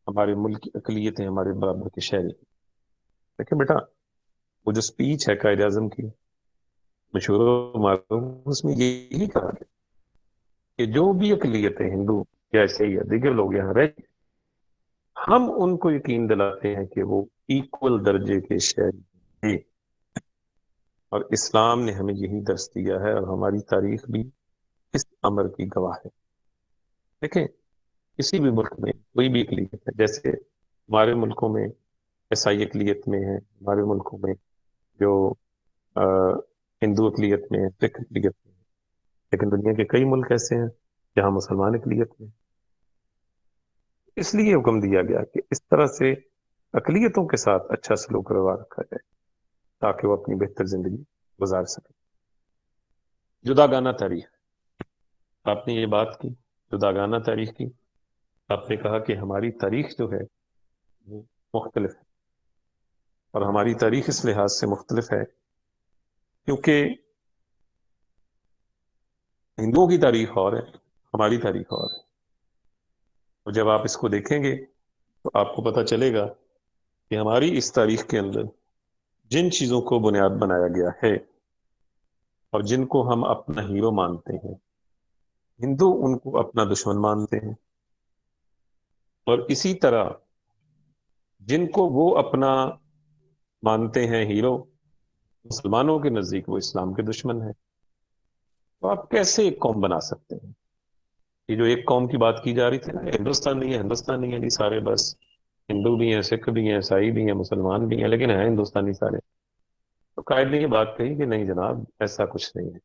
ہمارے ملک کی اقلیتیں ہمارے برابر کے شہری ہیں۔ دیکھیں بیٹا، وہ جو سپیچ ہے قائد اعظم کی مشہور و معروف، اس میں یہی کہا گیا کہ جو بھی اقلیتیں ہندو یا عیسائی یا دیگر لوگ یہاں رہتے ہیں، ہم ان کو یقین دلاتے ہیں کہ وہ ایکول درجے کے شہری ہیں، اور اسلام نے ہمیں یہی درس دیا ہے، اور ہماری تاریخ بھی اس امر کی گواہ ہے۔ دیکھیں کسی بھی ملک میں کوئی بھی اقلیت ہے، جیسے ہمارے ملکوں میں عیسائی اقلیت میں ہے، ہمارے ملکوں میں جو ہندو اقلیت میں ہے، سکھ اقلیت میں ہے، لیکن دنیا کے کئی ملک ایسے ہیں جہاں مسلمان اقلیت میں ہے۔ اس لیے حکم دیا گیا کہ اس طرح سے اقلیتوں کے ساتھ اچھا سلوک روا رکھا جائے تاکہ وہ اپنی بہتر زندگی گزار سکے۔ جدا گانہ تاریخ، آپ نے یہ بات کی، جدا گانہ تاریخ کی۔ آپ نے کہا کہ ہماری تاریخ جو ہے وہ مختلف ہے، اور ہماری تاریخ اس لحاظ سے مختلف ہے کیونکہ ہندوؤں کی تاریخ اور ہے، ہماری تاریخ اور ہے۔ اور جب آپ اس کو دیکھیں گے تو آپ کو پتہ چلے گا کہ ہماری اس تاریخ کے اندر جن چیزوں کو بنیاد بنایا گیا ہے اور جن کو ہم اپنا ہیرو مانتے ہیں، ہندو ان کو اپنا دشمن مانتے ہیں، اور اسی طرح جن کو وہ اپنا مانتے ہیں ہیرو، مسلمانوں کے نزدیک وہ اسلام کے دشمن ہیں۔ تو آپ کیسے ایک قوم بنا سکتے ہیں؟ یہ جو ایک قوم کی بات کی جا رہی تھی نا، ہندوستان نہیں ہے، ہندوستان نہیں ہے جی، سارے بس ہندو بھی ہیں، سکھ بھی ہیں، عیسائی بھی ہیں، مسلمان بھی ہیں، لیکن ہیں ہندوستانی سارے۔ تو قائد نے یہ بات کہی کہ نہیں جناب، ایسا کچھ نہیں ہے،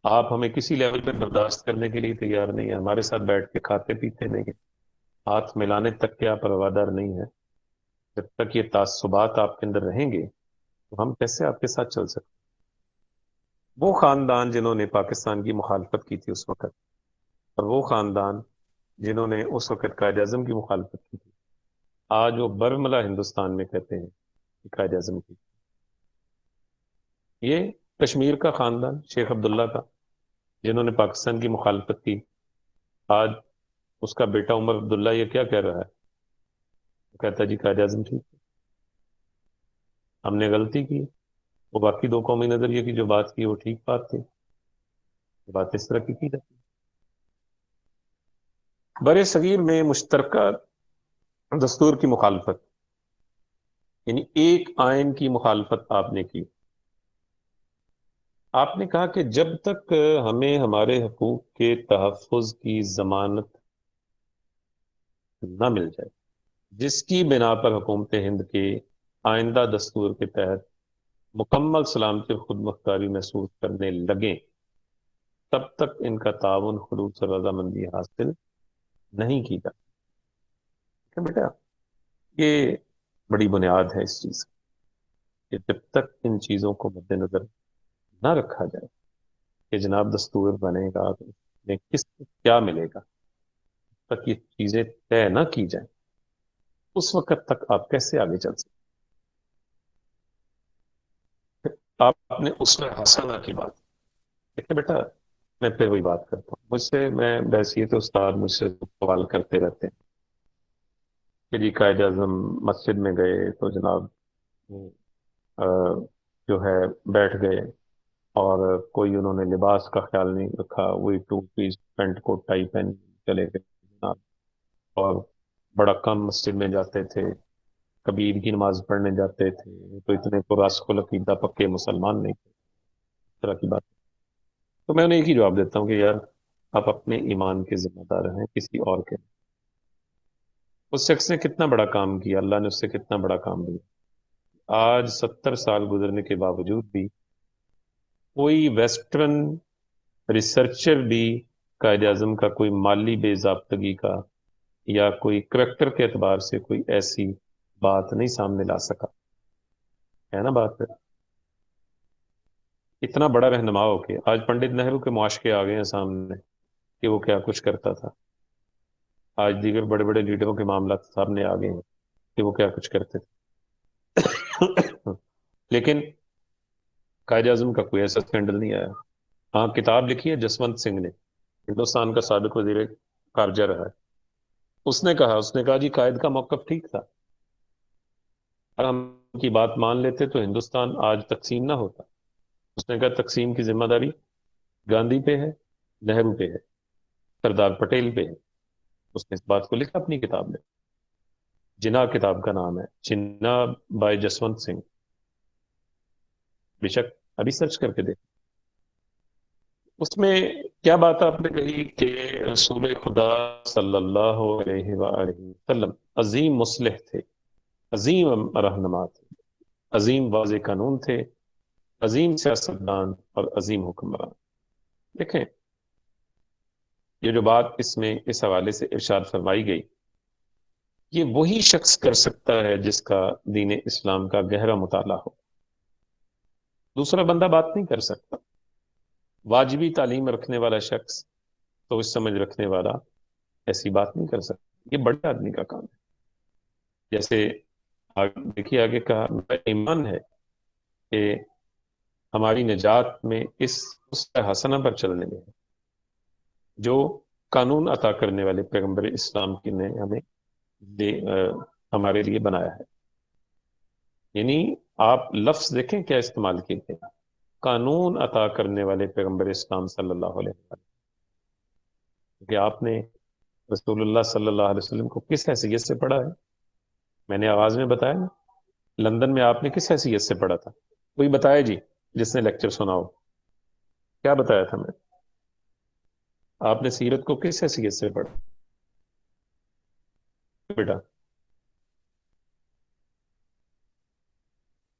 آپ ہمیں کسی لیول پہ برداشت کرنے کے لیے تیار نہیں ہے، ہمارے ساتھ بیٹھ کے کھاتے پیتے نہیں ہیں، ہاتھ ملانے تک کے آپ روادار نہیں ہیں۔ جب تک یہ تعصبات آپ کے اندر رہیں گے تو ہم کیسے آپ کے ساتھ چل سکتے ہیں؟ وہ خاندان جنہوں نے پاکستان کی مخالفت کی تھی اس وقت، اور وہ خاندان جنہوں نے اس وقت قائد اعظم کی مخالفت کی تھی، آج وہ برملا ہندوستان میں کہتے ہیں کہ قائد اعظم کی۔ یہ کشمیر کا خاندان شیخ عبداللہ کا، جنہوں نے پاکستان کی مخالفت کی، آج اس کا بیٹا عمر عبداللہ یہ کیا کہہ رہا ہے؟ وہ کہتا ہے جی قائد اعظم ٹھیک ہے، ہم نے غلطی کی، وہ باقی دو قومی نظریے کی جو بات کی وہ ٹھیک بات تھی، بات اس طرح کی جاتی۔ برِ صغیر میں مشترکہ دستور کی مخالفت، یعنی ایک آئین کی مخالفت آپ نے کی۔ آپ نے کہا کہ جب تک ہمیں ہمارے حقوق کے تحفظ کی ضمانت نہ مل جائے، جس کی بنا پر حکومت ہند کے آئندہ دستور کے تحت مکمل سلامتی اور خود مختاری محسوس کرنے لگیں، تب تک ان کا تعاون، خلوص اور رضامندی حاصل نہیں کی جاتی۔ کہ بیٹا یہ بڑی بنیاد ہے اس چیز کی، کہ جب تک ان چیزوں کو مد نظر نہ رکھا جائے کہ جناب دستور بنے گا تو اس میں کس کو کیا ملے گا، تک یہ چیزیں طے نہ کی جائیں، اس وقت تک آپ کیسے آگے چل سکتے؟ آپ نے اس میں حسنہ کی بات دیکھیں بیٹا، میں پھر وہی بات کرتا ہوں، مجھ سے میں بحثیت استاد مجھ سے سوال کرتے رہتے ہیں کہ جی قائد اعظم مسجد میں گئے تو جناب جو ہے بیٹھ گئے اور کوئی انہوں نے لباس کا خیال نہیں رکھا، وہی two piece pant coat tie پہن چلے گئے جناب، اور بڑا کم مسجد میں جاتے تھے، کبھی عید کی نماز پڑھنے جاتے تھے تو اتنے پراسخ العقیدہ پکے مسلمان نہیں تھے، اس طرح کی بات۔ تو میں انہیں ایک ہی جواب دیتا ہوں کہ یار آپ اپنے ایمان کے ذمہ دار ہیں، کسی اور کے نہیں۔ اس شخص نے کتنا بڑا کام کیا، اللہ نے اس سے کتنا بڑا کام دیا، آج 70 سال گزرنے کے باوجود بھی کوئی ویسٹرن ریسرچر بھی قائد اعظم کا کوئی مالی بے ضابطگی کا یا کوئی کریکٹر کے اعتبار سے کوئی ایسی بات نہیں سامنے لا سکا، ہے نا بات؟ اتنا بڑا رہنما ہو کے آج پنڈت نہرو کے معاشقے آ گئے ہیں سامنے کہ وہ کیا کچھ کرتا تھا، آج دیگر بڑے بڑے لیڈروں کے معاملات سامنے آ گئے ہیں کہ وہ کیا کچھ کرتے تھے لیکن قائد اعظم کا کوئی ایسا اسکینڈل نہیں آیا۔ ہاں کتاب لکھی ہے جسونت سنگھ نے، ہندوستان کا سابق وزیر خارجہ رہا ہے، اس نے کہا جی قائد کا موقف ٹھیک تھا، اگر ہم کی بات مان لیتے تو ہندوستان آج تقسیم نہ ہوتا۔ اس نے کہا تقسیم کی ذمہ داری گاندھی پہ ہے، نہرو پہ ہے، سردار پٹیل پہ ہے۔ اس نے اس بات کو لکھا اپنی کتاب میں، جناح کتاب کا نام ہے، جناح بائی جسونت سنگھ، بے شک ابھی سرچ کر کے دیکھ۔ اس میں کیا بات آپ نے کہی کہ رسول خدا صلی اللہ علیہ وآلہ وسلم عظیم مصلح تھے، عظیم رہنما تھے، عظیم واضح قانون تھے، عظیم سیاستدان اور عظیم حکمران۔ دیکھیں یہ جو بات اس میں اس حوالے سے ارشاد فرمائی گئی، یہ وہی شخص کر سکتا ہے جس کا دین اسلام کا گہرا مطالعہ ہو، دوسرا بندہ بات نہیں کر سکتا۔ واجبی تعلیم رکھنے والا شخص، سوچ سمجھ رکھنے والا ایسی بات نہیں کر سکتا، یہ بڑے آدمی کا کام ہے۔ جیسے دیکھیے آگے کہا میرا ایمان ہے کہ ہماری نجات میں اس حسنہ پر چلنے میں ہے جو قانون عطا کرنے والے پیغمبر اسلام کی نے ہمیں ہمارے لیے بنایا ہے۔ یعنی آپ لفظ دیکھیں کیا استعمال کیے تھے، قانون عطا کرنے والے پیغمبر اسلام صلی اللہ علیہ وسلم، کہ آپ نے رسول اللہ صلی اللہ علیہ وسلم کو کس حیثیت سے پڑھا ہے؟ میں نے آغاز میں بتایا نا، لندن میں آپ نے کس حیثیت سے پڑھا تھا؟ کوئی بتایا جی جس نے لیکچر سنا ہو، کیا بتایا تھا میں؟ آپ نے سیرت کو کس حیثیت سے پڑھا بیٹا؟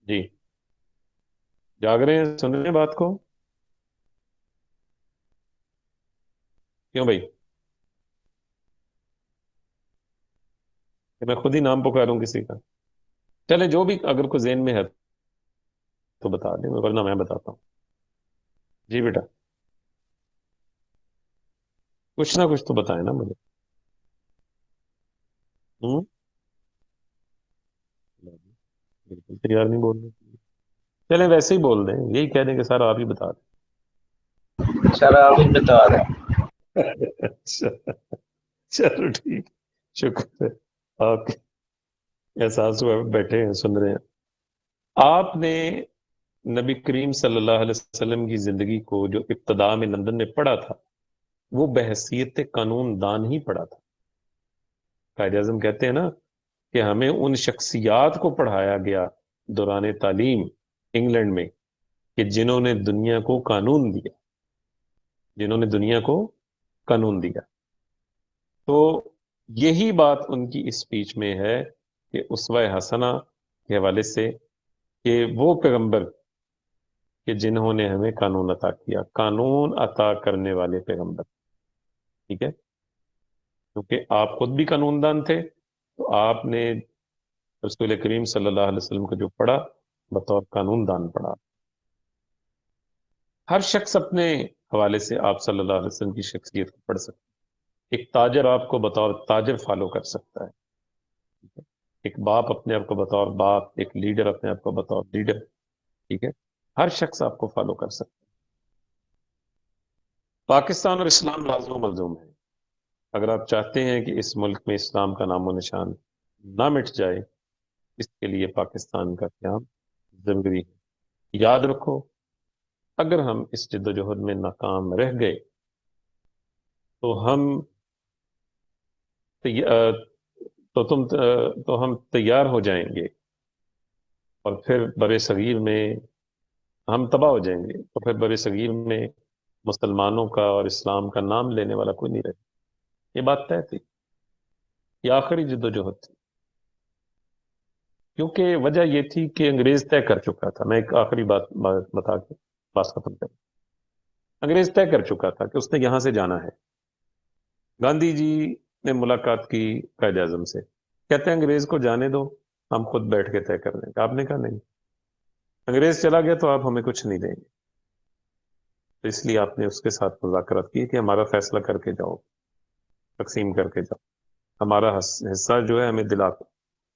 جی جاگ رہے ہیں، سن رہے ہیں بات کو؟ کیوں بھائی کہ میں خود ہی نام پکاروں کسی کا؟ چلے جو بھی اگر کوئی ذہن میں ہے تو بتا دیں، ورنہ میں بتاتا ہوں۔ جی بیٹا کچھ نہ کچھ تو بتائیں نا مجھے۔ ہوں بالکل تیار نہیں بول رہے، چلیں ویسے ہی بول دیں، یہی کہہ دیں کہ سر آپ ہی بتا سر آپ ہی بتا رہے ہیں۔ دیں اچھا چلو ٹھیک، شکر ہے آپ کے احساس ہوا بیٹھے ہیں سن رہے ہیں۔ آپ نے نبی کریم صلی اللہ علیہ وسلم کی زندگی کو جو ابتدا میں لندن میں پڑھا تھا وہ بحیثیت قانون دان ہی پڑھا تھا۔ قائد اعظم کہتے ہیں نا کہ ہمیں ان شخصیات کو پڑھایا گیا دوران تعلیم انگلینڈ میں کہ جنہوں نے دنیا کو قانون دیا، جنہوں نے دنیا کو قانون دیا۔ تو یہی بات ان کی اسپیچ میں ہے کہ اسوہ حسنہ کے حوالے سے کہ وہ پیغمبر کہ جنہوں نے ہمیں قانون عطا کیا، قانون عطا کرنے والے پیغمبر، ٹھیک ہے، کیونکہ آپ خود بھی قانون دان تھے تو آپ نے رسول کریم صلی اللہ علیہ وسلم کو جو پڑھا بطور قانون دان پڑھا۔ ہر شخص اپنے حوالے سے آپ صلی اللہ علیہ وسلم کی شخصیت کو پڑھ سکتا ہے۔ ایک تاجر آپ کو بطور تاجر فالو کر سکتا ہے، ٹھیک ہے؟ ایک باپ اپنے آپ کو بطور باپ، ایک لیڈر اپنے آپ کو بطور لیڈر، ٹھیک ہے، ہر شخص آپ کو فالو کر سکتا ہے۔ پاکستان اور اسلام لازم و ملزوم ہے۔ اگر آپ چاہتے ہیں کہ اس ملک میں اسلام کا نام و نشان نہ مٹ جائے، اس کے لیے پاکستان کا قیام ضروری ہے۔ یاد رکھو، اگر ہم اس جد و جہد میں ناکام رہ گئے تو ہم تو ہم تیار ہو جائیں گے اور پھر برِ صغیر میں ہم تباہ ہو جائیں گے، تو پھر برِ صغیر میں مسلمانوں کا اور اسلام کا نام لینے والا کوئی نہیں رہے۔ یہ بات طے تھی، یہ آخری جد و جہد تھی، کیونکہ وجہ یہ تھی کہ انگریز طے کر چکا تھا۔ میں ایک آخری بات بتا کے بات ختم کروں۔ انگریز طے کر چکا تھا کہ اس نے یہاں سے جانا ہے۔ گاندھی جی نے ملاقات کی قائد اعظم سے، کہتے ہیں انگریز کو جانے دو، ہم خود بیٹھ کے طے کر لیں گے۔ آپ نے کہا نہیں، انگریز چلا گیا تو آپ ہمیں کچھ نہیں دیں گے، تو اس لیے آپ نے اس کے ساتھ مذاکرات کی کہ ہمارا فیصلہ کر کے جاؤ، تقسیم کر کے جاؤ، ہمارا حصہ جو ہے ہمیں دلا دو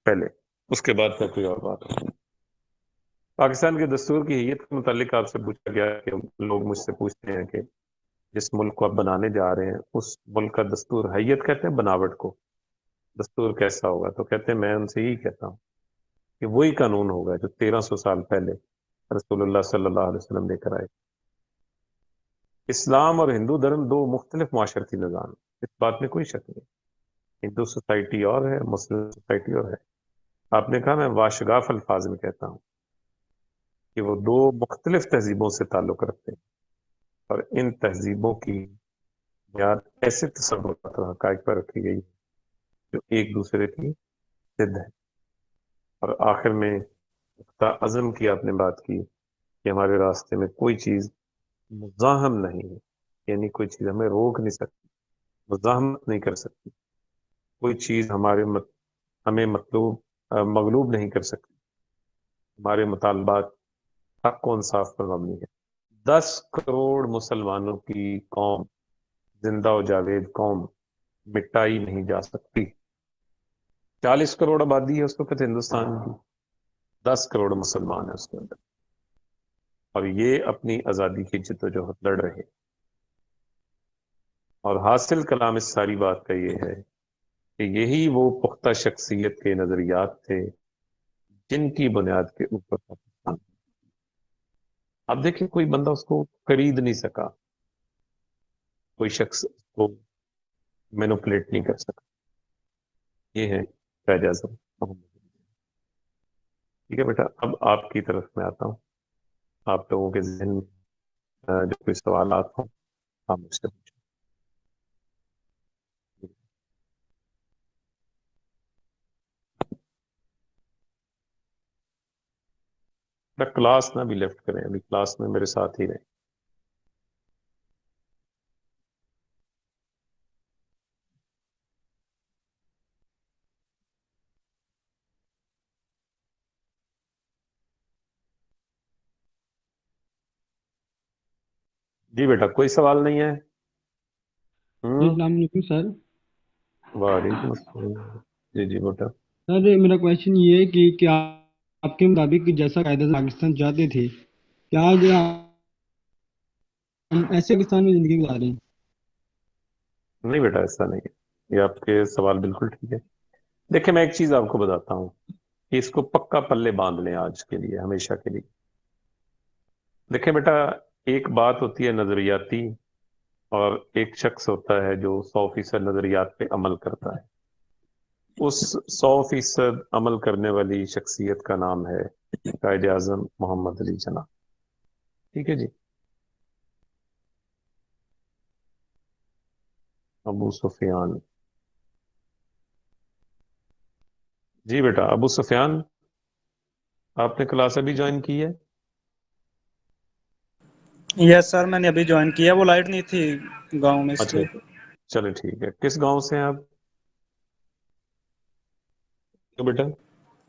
پہلے، اس کے بعد کا کوئی اور بات ہو۔ پاکستان کے دستور کی حیت کے متعلق آپ سے پوچھا گیا کہ لوگ مجھ سے پوچھتے ہیں کہ جس ملک کو آپ بنانے جا رہے ہیں اس ملک کا دستور، حیت کہتے ہیں بناوٹ کو، دستور کیسا ہوگا؟ تو کہتے ہیں میں ان سے یہی کہتا ہوں کہ وہی قانون ہوگا جو 1300 سال پہلے رسول اللہ صلی اللہ علیہ وسلم لے کر آئے۔ اسلام اور ہندو دھرم دو مختلف معاشرتی نظام ہیں، اس بات میں کوئی شک نہیں۔ ہندو سوسائٹی اور ہے، مسلم سوسائٹی اور ہے۔ آپ نے کہا، میں واشگاف الفاظ میں کہتا ہوں کہ وہ دو مختلف تہذیبوں سے تعلق رکھتے ہیں، اور ان تہذیبوں کی بنیاد ایسے تصورات اور حقائق پر رکھی گئی جو ایک دوسرے کی ضد ہے۔ اور آخر میں نقطہ عزم کی آپ نے بات کی کہ ہمارے راستے میں کوئی چیز مزاحم نہیں ہے، یعنی کوئی چیز ہمیں روک نہیں سکتی، مزاحمت نہیں کر سکتی، کوئی چیز ہمیں مغلوب نہیں کر سکتی۔ ہمارے مطالبات حق و انصاف پر مبنی ہے۔ 10 کروڑ مسلمانوں کی قوم، زندہ و جاوید قوم، مٹائی نہیں جا سکتی۔ 40 کروڑ آبادی ہے اس وقت ہندوستان کی، 10 کروڑ مسلمان ہیں اس کے اندر، اور یہ اپنی آزادی کی جد و جہد لڑ رہے۔ اور حاصل کلام اس ساری بات کا یہ ہے کہ یہی وہ پختہ شخصیت کے نظریات تھے جن کی بنیاد کے اوپر پاکستان، اب دیکھیں، کوئی بندہ اس کو خرید نہیں سکا، کوئی شخص اس کو مینوپولیٹ نہیں کر سکا۔ یہ ہے قائد اعظم محمد۔ ٹھیک ہے بیٹا، اب آپ کی طرف میں آتا ہوں۔ آپ لوگوں کے ذہن میں جو کوئی سوالات ہوں آپ مجھ سے پوچھیں۔ کلاس نہ بھی لیفٹ کریں، ابھی کلاس میں میرے ساتھ ہی رہیں۔ جی بیٹا، کوئی سوال نہیں ہے؟ جی السلام علیکم سر۔ وعلیکم السلام۔ جی جی بیٹا۔ سر میرا کویشچن یہ ہے کہ کیا آپ کے مطابق جیسا قائد اعظم پاکستان چاہتے تھے، کیا آج ہم ایسے پاکستان میں زندگی گزار رہے ہیں؟ نہیں بیٹا، ایسا نہیں ہے، یہ آپ کے سوال بالکل ٹھیک ہے۔ دیکھیں، میں ایک چیز آپ کو بتاتا ہوں کہ اس کو پکا پلے باندھ لیں آج کے لیے، ہمیشہ کے لیے۔ دیکھیں بیٹا، ایک بات ہوتی ہے نظریاتی، اور ایک شخص ہوتا ہے جو 100% نظریات پہ عمل کرتا ہے۔ اس 100% عمل کرنے والی شخصیت کا نام ہے قائد اعظم محمد علی جناح۔ ٹھیک ہے جی۔ ابو سفیان، جی بیٹا، ابو سفیان آپ نے کلاس ابھی جوائن کی ہے؟ یس سر میں نے ابھی جوائن کیا، وہ لائٹ نہیں تھی گاؤں میں اس اچھا لیے۔ چلے ٹھیک ہے. کس گاؤں سے ہیں آپ تو بیٹا؟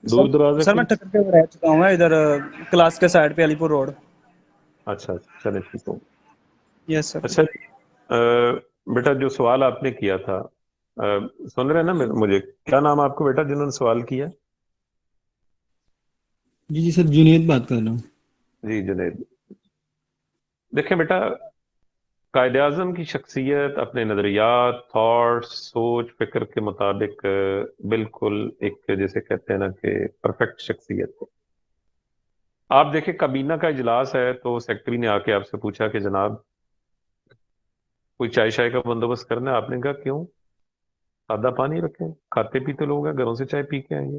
دور دراز ہے سر میں کوئی؟ ٹکر کے رہ چکا ہوں ادھر کلاس کے سائڈ پہ علی پور روڈ۔ اچھا چلے ٹھیک ہو. یس سر۔ اچھا بیٹا جو سوال آپ نے کیا تھا سن رہے ہیں نا مجھے؟ کیا نام آپ کو بیٹا جنہوں نے سوال کیا؟ جی سر، جنید بات کر رہا ہوں۔ جی جنید. دیکھیں بیٹا، قائد اعظم کی شخصیت اپنے نظریات، تھاٹس، سوچ فکر کے مطابق بالکل ایک جیسے کہتے ہیں نا کہ پرفیکٹ شخصیت ہے. آپ دیکھیں کابینہ کا اجلاس ہے تو سیکرٹری نے آ کے آپ سے پوچھا کہ جناب کوئی چائے شائے کا بندوبست کرنا ہے. آپ نے کہا کیوں؟ سادہ پانی رکھیں، کھاتے پیتے لوگ ہیں، گھروں سے چائے پی کے آئیں گے،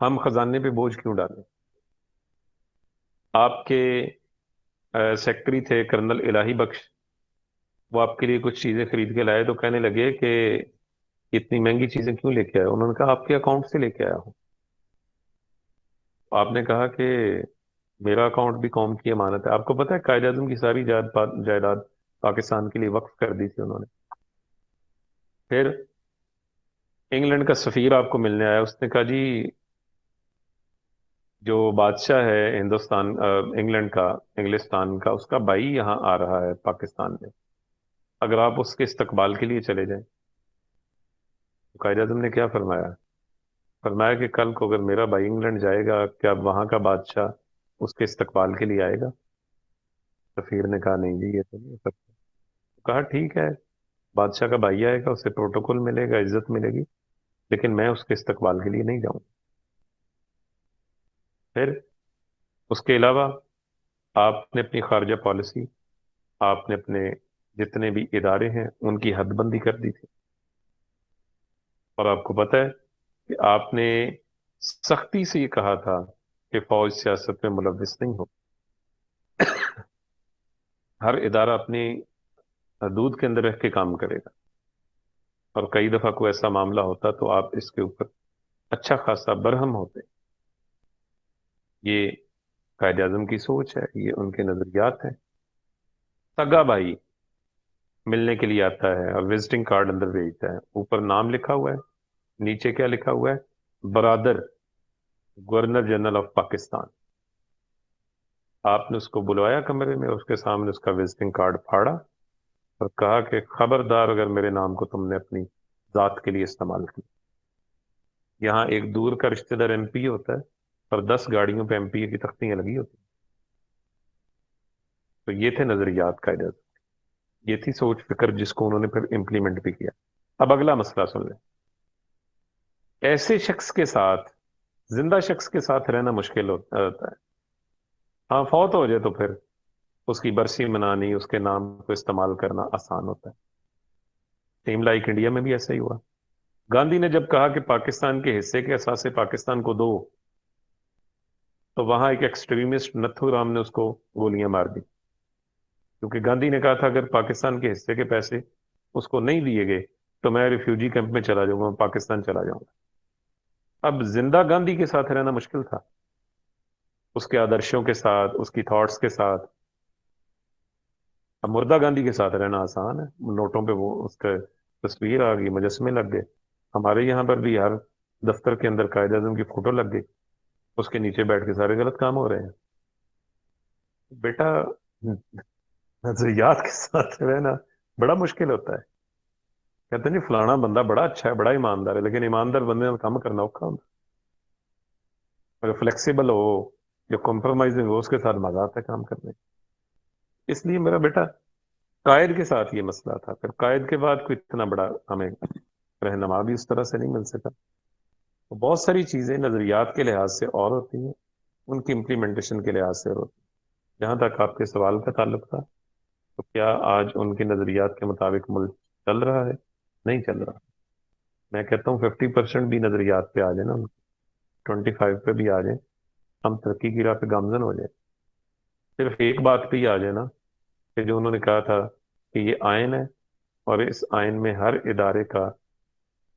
ہم خزانے پہ بوجھ کیوں ڈالیں؟ آپ کے سیکرٹری تھے کرنل الہی بخش، وہ آپ کے لیے کچھ چیزیں خرید کے لائے تو کہنے لگے کہ اتنی مہنگی چیزیں کیوں لے کے آئے؟ انہوں نے کہا آپ کے اکاؤنٹ سے لے کے آیا ہوں. آپ نے کہا کہ میرا اکاؤنٹ بھی قوم کی امانت ہے. آپ کو پتا ہے قائد اعظم کی ساری جائیداد پاکستان کے لیے وقف کر دی تھی انہوں نے. پھر انگلینڈ کا سفیر آپ کو ملنے آیا، اس نے کہا جی جو بادشاہ ہے ہندوستان انگلینڈ کا، انگلستان کا، اس کا بھائی یہاں آ رہا ہے پاکستان میں، اگر آپ اس کے استقبال کے لیے چلے جائیں. قائد اعظم نے کیا فرمایا؟ فرمایا کہ کل کو اگر میرا بھائی انگلینڈ جائے گا کیا وہاں کا بادشاہ اس کے استقبال کے لیے آئے گا؟ سفیر نے کہا نہیں جی یہ تو نہیں ہو سکتا. کہا ٹھیک ہے، بادشاہ کا بھائی آئے گا، اسے پروٹوکول ملے گا، عزت ملے گی، لیکن میں اس کے استقبال کے لیے نہیں جاؤں. پھر اس کے علاوہ آپ نے اپنی خارجہ پالیسی، آپ نے اپنے جتنے بھی ادارے ہیں ان کی حد بندی کر دی تھی. اور آپ کو پتہ ہے کہ آپ نے سختی سے یہ کہا تھا کہ فوج سیاست میں ملوث نہیں ہو، ہر ادارہ اپنی حدود کے اندر رہ کے کام کرے گا، اور کئی دفعہ کوئی ایسا معاملہ ہوتا تو آپ اس کے اوپر اچھا خاصا برہم ہوتے. یہ قائد اعظم کی سوچ ہے، یہ ان کے نظریات ہیں. سگا بھائی ملنے کے لیے آتا ہے اور وزٹنگ کارڈ اندر بھیجتا ہے، اوپر نام لکھا ہوا ہے، نیچے کیا لکھا ہوا ہے؟ برادر گورنر جنرل آف پاکستان. آپ نے اس کو بلوایا کمرے میں، اس کے سامنے اس کا وزٹنگ کارڈ پھاڑا اور کہا کہ خبردار اگر میرے نام کو تم نے اپنی ذات کے لیے استعمال کیا. یہاں ایک دور کا رشتہ دار ایم پی ہوتا ہے اور 10 گاڑیوں پہ ایم پی کی تختیاں لگی ہوتی ہیں. تو یہ تھے نظریات قائد اعظم، یہ تھی سوچ فکر جس کو انہوں نے پھر امپلیمنٹ بھی کیا. اب اگلا مسئلہ سن لیں. ایسے شخص کے ساتھ، زندہ شخص کے ساتھ رہنا مشکل ہوتا ہے. ہاں فوت ہو جائے تو پھر اس کی برسی منانی، اس کے نام کو استعمال کرنا آسان ہوتا ہے. سیم لائک انڈیا میں بھی ایسا ہی ہوا. گاندھی نے جب کہا کہ پاکستان کے حصے کے اثاثے پاکستان کو دو، تو وہاں ایک ایکسٹریمسٹ نتھو رام نے اس کو گولیاں مار دی، کیونکہ گاندھی نے کہا تھا اگر پاکستان کے حصے کے پیسے اس کو نہیں دیے گئے تو میں ریفیوجی کیمپ میں چلا جاؤں گا، پاکستان چلا جاؤں گا. اب زندہ گاندھی کے ساتھ رہنا مشکل تھا، اس کے آدرشوں کے ساتھ، اس کی تھاٹس کے ساتھ. اب مردہ گاندھی کے ساتھ رہنا آسان ہے، نوٹوں پہ وہ اس کا تصویر آ گئی، مجسمے لگ گئے. ہمارے یہاں پر بھی ہر دفتر کے اندر قائد اعظم کی فوٹو لگ گئی، اس کے نیچے بیٹھ کے سارے غلط کام ہو رہے ہیں. بیٹا نظریات کے ساتھ رہنا بڑا مشکل ہوتا ہے. کہتے ہیں جی فلانا بندہ بڑا اچھا ہے، بڑا ایماندار ہے، لیکن ایماندار بندے میں کام کرنا اوکھا ہوتا ہے. اگر فلیکسیبل ہو، جو کمپرومائزنگ ہو، اس کے ساتھ مزہ آتا ہے کام کرنے. اس لیے میرا بیٹا قائد کے ساتھ یہ مسئلہ تھا. پھر قائد کے بعد کوئی اتنا بڑا ہمیں رہنما بھی اس طرح سے نہیں مل سکا. بہت ساری چیزیں نظریات کے لحاظ سے اور ہوتی ہیں، ان کی امپلیمنٹیشن کے لحاظ سے اور ہوتی ہیں. جہاں تک آپ کے سوال کا تعلق تھا، تو کیا آج ان کے نظریات کے مطابق ملک چل رہا ہے؟ نہیں چل رہا. میں کہتا ہوں 50% بھی نظریات پہ آ جائیں نا، 25 پہ بھی آ جائیں، ہم ترقی کی راہ پہ گامزن ہو جائیں. صرف ایک بات پہ ہی آ جائے نا کہ جو انہوں نے کہا تھا کہ یہ آئین ہے اور اس آئین میں ہر ادارے کا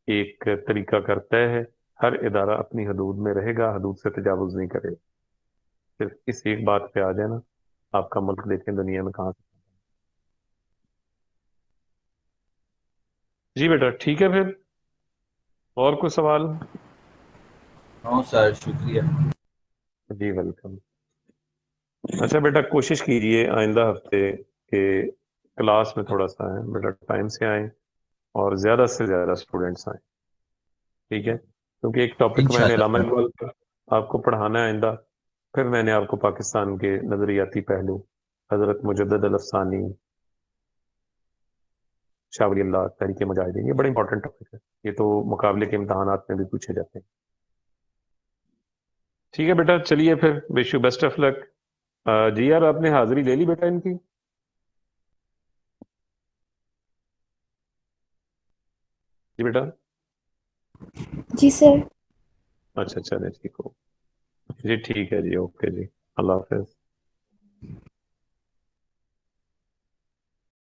ایک طریقہ کار طے ہے ہر ادارہ اپنی حدود میں رہے گا، حدود سے تجاوز نہیں کرے گا. صرف اس ایک بات پہ آ جائے نا، آپ کا ملک دیکھیں دنیا میں کہاں سے. جی بیٹا ٹھیک ہے پھر، اور کوئی سوال؟ ہاں سر شکریہ. جی ویلکم. اچھا بیٹا کوشش کیجئے آئندہ ہفتے کہ کلاس میں تھوڑا سا آئیں بیٹا، ٹائم سے آئیں اور زیادہ سے زیادہ اسٹوڈنٹس آئیں، ٹھیک ہے؟ کیونکہ ایک ٹاپک میں نے انشاءاللہ علامہ سر. اقبال کا آپ کو پڑھانا ہے آئندہ، پھر میں نے آپ کو پاکستان کے نظریاتی پہلو، حضرت مجدد الافسانی، شاہ ولی اللہ، تحریک مجاہدین، یہ بڑے امپورٹنٹ ٹاپک ہے، یہ تو مقابلے کے امتحانات میں بھی پوچھے جاتے ہیں. ٹھیک ہے بیٹا، چلیے پھر وش یو بیسٹ آف لک. جی یار آپ نے حاضری لے لی بیٹا ان کی؟ جی بیٹا. جی سر. اچھا چلے ٹھیک ہو جی، ٹھیک ہے جی، اوکے جی، اللہ حافظ.